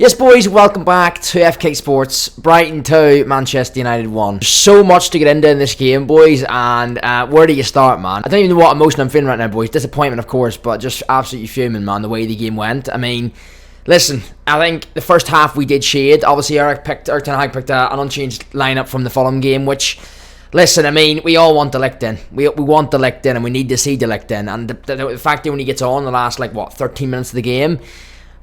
Yes, boys, welcome back to FK Sports. Brighton 2, Manchester United 1. There's so much to get into in this game, boys, and where do you start, man? I don't even know what emotion I'm feeling right now, boys. Disappointment, of course, but just absolutely fuming, man, the way the game went. I mean, listen, I think the first half we did shade. Obviously, Eric Ten Hag picked an unchanged lineup from the Fulham game, which... Listen, I mean, we all want De Ligt in. We want De Ligt in, and we need to see De Ligt in. And the fact that when he gets on the last, 13 minutes of the game...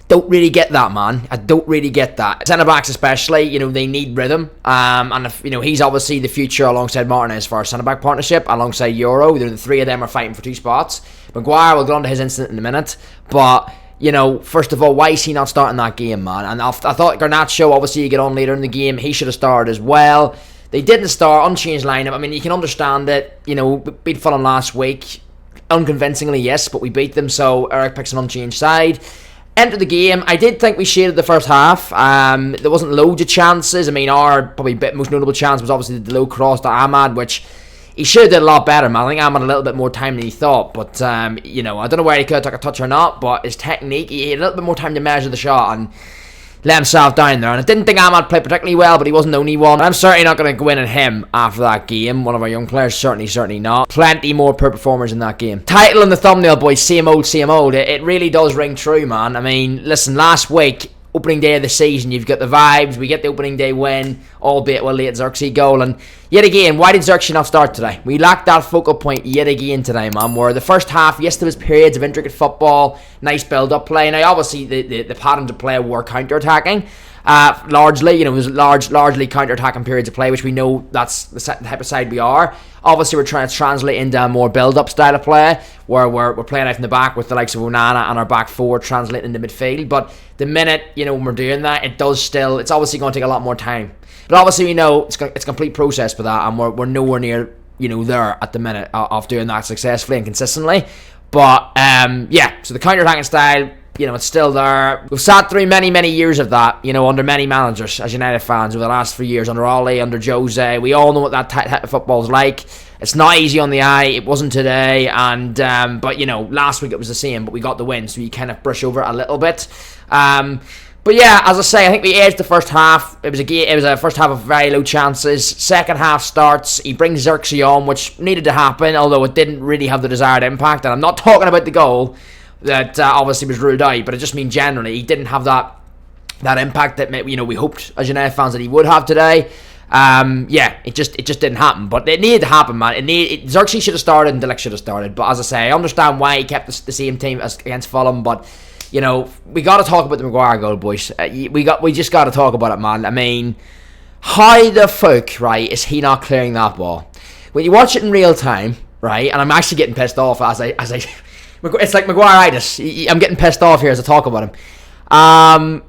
Don't really get that, man. I don't really get that. Centre-backs especially, they need rhythm. And if, he's obviously the future alongside Martinez for our centre-back partnership, alongside Euro. The three of them are fighting for two spots. Maguire, will get on to his incident in a minute. But, first of all, why is he not starting that game, man? And I thought Garnacho, obviously, you get on later in the game. He should have started as well. They didn't start, unchanged lineup. I mean, you can understand it. We beat Fulham last week. Unconvincingly, yes, but we beat them. So Eric picks an unchanged side. Enter the game. I did think we shaded the first half. There wasn't loads of chances. I mean, our probably most notable chance was obviously the low cross to Ahmad, which he should have did a lot better, man. I think Ahmad had a little bit more time than he thought. But, I don't know where he could have took a touch or not, but his technique, he had a little bit more time to measure the shot and let himself down there. And I didn't think Ahmad played particularly well, but he wasn't the only one. I'm certainly not going to go in on him after that game. One of our young players, certainly not. Plenty more poor performers in that game. Title in the thumbnail, boys, same old, same old. It really does ring true, man. I mean, listen, last week, opening day of the season, you've got the vibes. We get the opening day win, albeit a late Zirkzee goal. And yet again, why did Zirkzee not start today? We lacked that focal point yet again today, man. Where the first half, yes, there was periods of intricate football, nice build-up play. Now, obviously, the patterns of play were counter-attacking. Largely, it was largely counter-attacking periods of play, which we know that's the type of side we are. Obviously, we're trying to translate into a more build-up style of play, where we're playing out from the back with the likes of Onana and our back four translating into midfield. But the minute, when we're doing that, it's obviously going to take a lot more time. But obviously, we know it's a complete process for that, and we're nowhere near, there at the minute of doing that successfully and consistently. But, so the counter-attacking style, it's still there. We've sat through many, many years of that, under many managers as United fans over the last 3 years, under Ole, under Jose. We all know what that type of football is like. It's not easy on the eye. It wasn't today. And but last week it was the same, but we got the win, so you kind of brush over it a little bit. But yeah, as I say, I think we edged the first half. It was a first half of very low chances. Second half starts. He brings Zirkzee on, which needed to happen, although it didn't really have the desired impact. And I'm not talking about the goal that obviously was ruled out, but it just means generally he didn't have that impact that we hoped as United fans that he would have today. It just didn't happen, but it needed to happen, man. Zirkzee should have started and De Ligt should have started, but as I say, I understand why he kept the same team as against Fulham, but we got to talk about the Maguire goal, boys. We just got to talk about it, man. I mean, how the fuck, right, is he not clearing that ball? When you watch it in real time, right, and I'm actually getting pissed off as I it's like Maguire-itis. I'm getting pissed off here as I talk about him.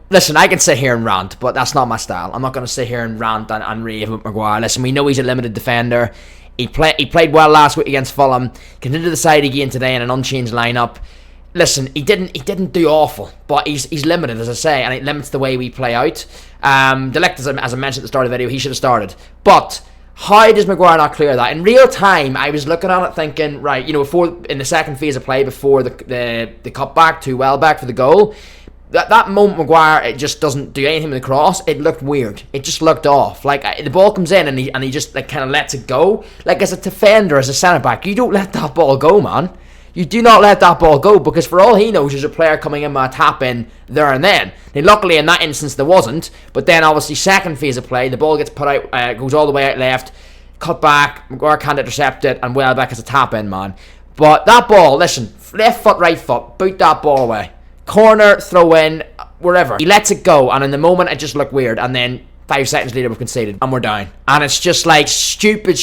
Listen, I can sit here and rant, but that's not my style. I'm not going to sit here and rant and rave about Maguire. Listen, we know he's a limited defender. He played well last week against Fulham. Continued the side again today in an unchanged lineup. Listen, he didn't do awful, but he's limited, as I say, and it limits the way we play out. De Ligt, as I mentioned at the start of the video, he should have started. But how does Maguire not clear that? In real time, I was looking at it thinking, right, before in the second phase of play, before the cutback to Welbeck for the goal, that moment Maguire, it just doesn't do anything with the cross. It looked weird. It just looked off. Like, the ball comes in and he just kind of lets it go. Like, as a defender, as a centre back, you don't let that ball go, man. You do not let that ball go, because for all he knows, there's a player coming in with a tap in there and then. Now, luckily in that instance there wasn't, but then obviously second phase of play, the ball gets put out, goes all the way out left, cut back, Maguire can't intercept it, and Welbeck has a tap in, man. But that ball, listen, left foot, right foot, boot that ball away. Corner, throw in, wherever. He lets it go, and in the moment it just looked weird, and then 5 seconds later we've conceded, and we're down. And it's just like stupid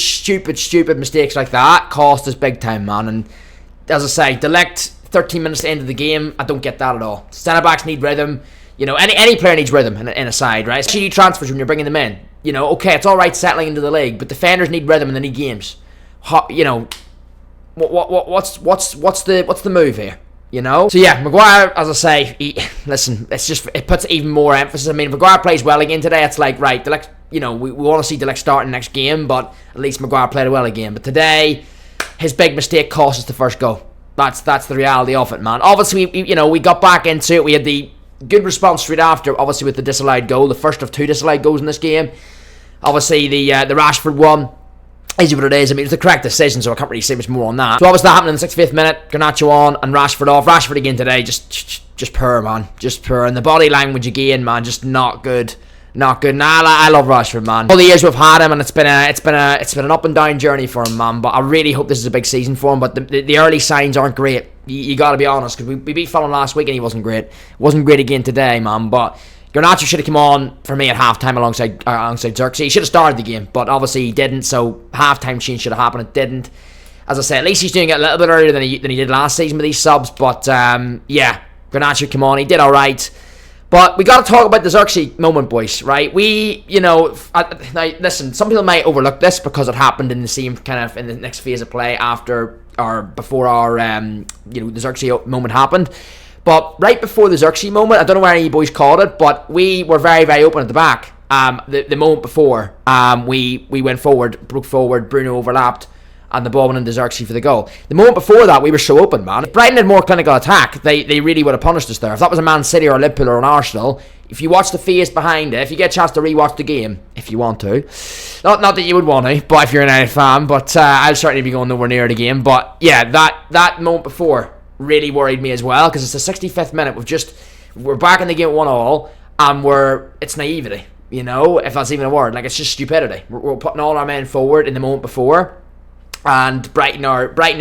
mistakes like that cost us big time, man. And as I say, De Ligt, 13 minutes into the game, I don't get that at all. Centre-backs need rhythm. Any player needs rhythm in a side, right? Cheaty transfers when you're bringing them in. Okay, it's all right settling into the league, but defenders need rhythm and they need games. What's the move here? So yeah, Maguire, as I say, it puts even more emphasis. I mean, if Maguire plays well again today, it's like, right, De Ligt, we want to see De Ligt starting next game, but at least Maguire played well again. But today, his big mistake cost us the first goal. That's the reality of it, man. Obviously, we got back into it. We had the good response straight after, obviously with the disallowed goal, the first of 2 disallowed goals in this game. Obviously the Rashford one is what it is. I mean, it was the correct decision, so I can't really say much more on that. So obviously that happened in the 65th minute. Garnacho on and Rashford off. Rashford again today, just poor, man. Just poor. And the body language again, man, just not good. Not good. Nah, I love Rashford, man. All the years we've had him, and it's been an up and down journey for him, man. But I really hope this is a big season for him. But the early signs aren't great. You got to be honest, because we beat Fulham last week and he wasn't great. Wasn't great again today, man. But Garnacho should have come on for me at halftime alongside Zirkzee. He should have started the game, but obviously he didn't. So halftime change should have happened. It didn't. As I said, at least he's doing it a little bit earlier than he did last season with these subs. But yeah, Garnacho come on. He did all right. But we got to talk about the Zirkzee moment, boys, right? Now, listen, some people might overlook this because it happened in the same kind of, in the next phase of play after or before our, the Zirkzee moment happened. But right before the Zirkzee moment, I don't know where any boys called it, but we were very, very open at the back. The moment before, we went forward, broke forward, Bruno overlapped, and the ball went into Zirkzee for the goal. The moment before that, we were so open, man. If Brighton had more clinical attack, they really would have punished us there. If that was a Man City or a Liverpool or an Arsenal, if you watch the phase behind it, if you get a chance to rewatch the game, if you want to, not that you would want to, but if you're an United fan, but I'll certainly be going nowhere near the game. But yeah, that moment before really worried me as well, because it's the 65th minute. We're back in the game 1-1, and it's naivety, if that's even a word. Like, it's just stupidity. We're putting all our men forward in the moment before. And Brighton,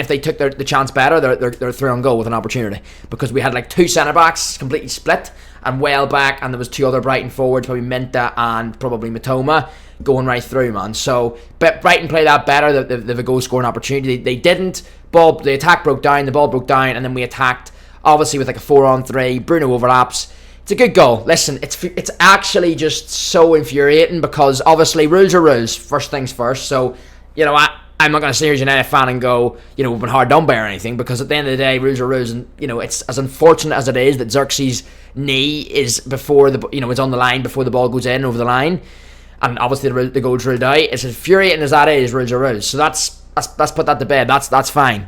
if they took the chance better, they're through on goal with an opportunity, because we had like 2 centre backs completely split and well back, and there was 2 other Brighton forwards, probably Menta and probably Matoma, going right through, man. So, but Brighton played that better. They have a goal scoring opportunity. They didn't. The attack broke down. The ball broke down, and then we attacked. Obviously with like a 4-on-3. Bruno overlaps. It's a good goal. Listen, it's actually just so infuriating, because obviously rules are rules. First things first. So, I'm not going to sit here as a United fan and go, we've been hard done by or anything, because at the end of the day, rules are rules, and it's as unfortunate as it is that Zirkzee's knee is before it's on the line before the ball goes in over the line, and obviously the goal's ruled out. It's as infuriating as that is. Rules are rules. So let's put that to bed. That's fine,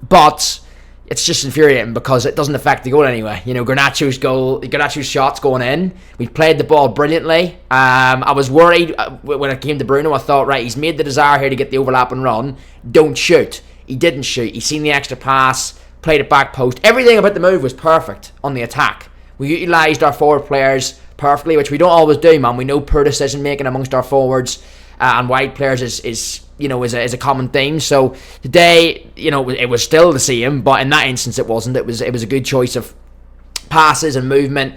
but it's just infuriating because it doesn't affect the goal anyway. Garnacho's shot's going in. We played the ball brilliantly. I was worried when it came to Bruno. I thought, right, he's made the desire here to get the overlap and run. Don't shoot. He didn't shoot. He's seen the extra pass, played it back post. Everything about the move was perfect on the attack. We utilised our forward players perfectly, which we don't always do, man. We know poor decision making amongst our forwards and wide players is a common theme. So today, it was still the same, but in that instance it wasn't. It was a good choice of passes and movement,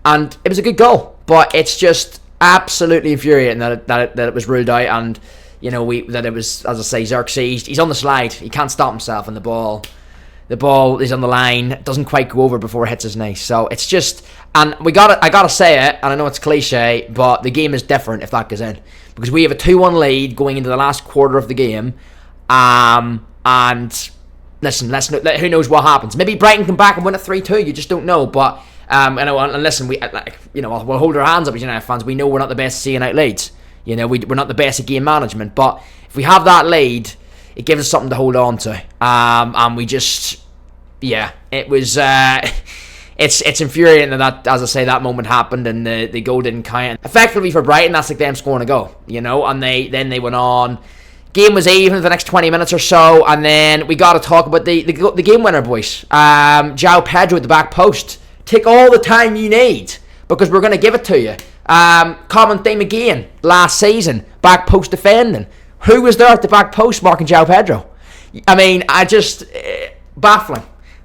and it was a good goal. But it's just absolutely infuriating that it was ruled out, and that it was, as I say, Zirkzee. He's on the slide. He can't stop himself, and the ball is on the line. It doesn't quite go over before it hits his knee. So it's just, and I gotta say it, and I know it's cliche, but the game is different if that goes in. Because we have a 2-1 lead going into the last quarter of the game, and listen, who knows what happens? Maybe Brighton come back and win it 3-2. You just don't know. But and listen, we'll hold our hands up as United fans. We know we're not the best at seeing out leads. We're not the best at game management. But if we have that lead, it gives us something to hold on to. And we just, it was. It's infuriating that, as I say, that moment happened and the goal didn't count. Effectively for Brighton, that's like them scoring a goal, and they went on. Game was even for the next 20 minutes or so, and then we got to talk about the game winner, boys. João Pedro at the back post. Take all the time you need, because we're going to give it to you. Common theme again, last season, back post defending. Who was there at the back post marking João Pedro? I mean,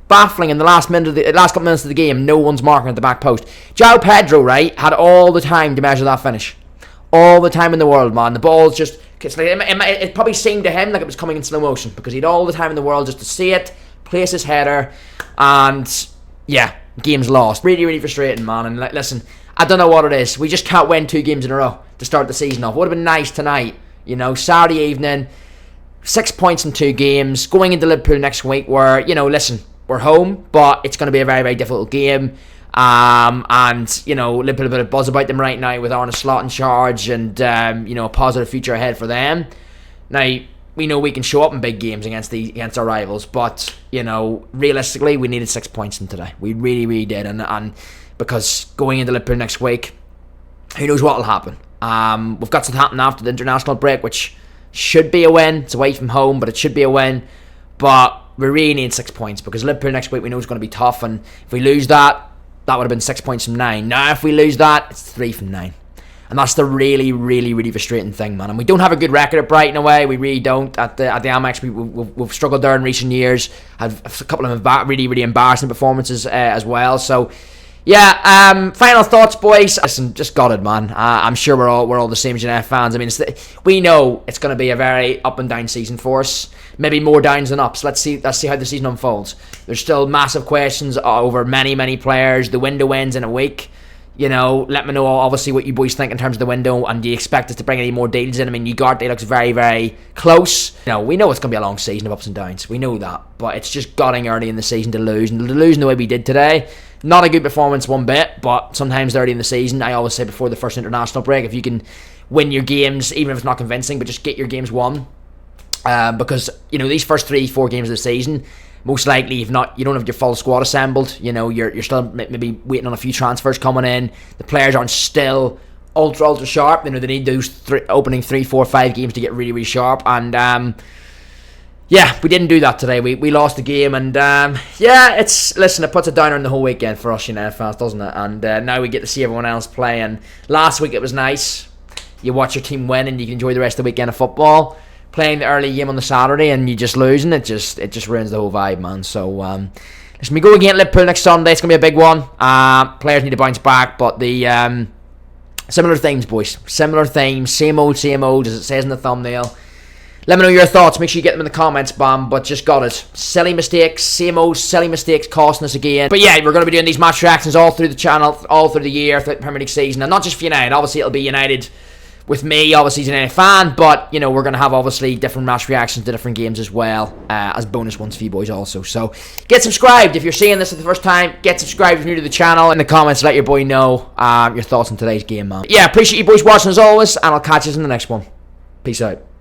baffling in the last couple minutes of the game. No one's marking at the back post. João Pedro, right, had all the time to measure that finish. All the time in the world, man. The ball's just, it probably seemed to him like it was coming in slow motion, because he had all the time in the world just to see it, place his header, and game's lost. Really, really frustrating, man. And listen, I don't know what it is. We just can't win 2 games in a row to start the season off. Would have been nice tonight, Saturday evening, 6 points in 2 games, going into Liverpool next week where, listen, we're home, but it's going to be a very, very difficult game. And, Liverpool a bit of buzz about them right now with Arne Slot in charge, and, a positive future ahead for them. Now, we know we can show up in big games against our rivals, but realistically, we needed 6 points in today. We really, really did, and because going into Liverpool next week, who knows what will happen. We've got something happen after the international break, which should be a win. It's away from home, but it should be a win. But we really need 6 points, because Liverpool next week we know is going to be tough, and if we lose that would have been 6 points from 9. Now if we lose that, it's 3 from 9. And that's the really, really, really frustrating thing, man. And we don't have a good record at Brighton away. We really don't. At the Amex, we've struggled there in recent years. Have a couple of really, really embarrassing performances as well. So, yeah. Final thoughts, boys. Listen, just got it, man. I'm sure we're all the same as United fans. I mean, we know it's going to be a very up and down season for us. Maybe more downs than ups. Let's see how the season unfolds. There's still massive questions over many, many players. The window ends in a week. Let me know obviously what you boys think in terms of the window, and do you expect us to bring any more deals in? I mean, Ugarte looks very, very close. We know it's going to be a long season of ups and downs. We know that, but it's just gutting early in the season to lose, and to lose in the way we did today. Not a good performance one bit, but sometimes early in the season, I always say before the first international break, if you can win your games, even if it's not convincing, but just get your games won, because these first 3-4 games of the season, most likely, you don't have your full squad assembled. You're still maybe waiting on a few transfers coming in. The players aren't still ultra sharp. They need those opening 3, 4, 5 games to get really, really sharp. And we didn't do that today. We lost the game, and it puts a downer in the whole weekend for us United fans, doesn't it? And now we get to see everyone else play. And last week it was nice. You watch your team win, and you can enjoy the rest of the weekend of football. Playing the early game on the Saturday and you just losing, it just ruins the whole vibe, man. So listen, we go again at Liverpool next Sunday. It's gonna be a big one. Players need to bounce back, but the similar themes, boys. Similar themes, same old, as it says in the thumbnail. Let me know your thoughts. Make sure you get them in the comments, Bam. But just got it. Silly mistakes, same old silly mistakes costing us again. But yeah, we're going to be doing these match reactions all through the channel, all through the year, throughout the Premier League season, and not just for United. Obviously, it'll be United with me, obviously, as an United fan, but, we're going to have, obviously, different match reactions to different games as well, as bonus ones for you boys also. So, get subscribed. If you're seeing this for the first time, get subscribed if you're new to the channel. In the comments, let your boy know your thoughts on today's game, man. Yeah, appreciate you boys watching as always, and I'll catch you in the next one. Peace out.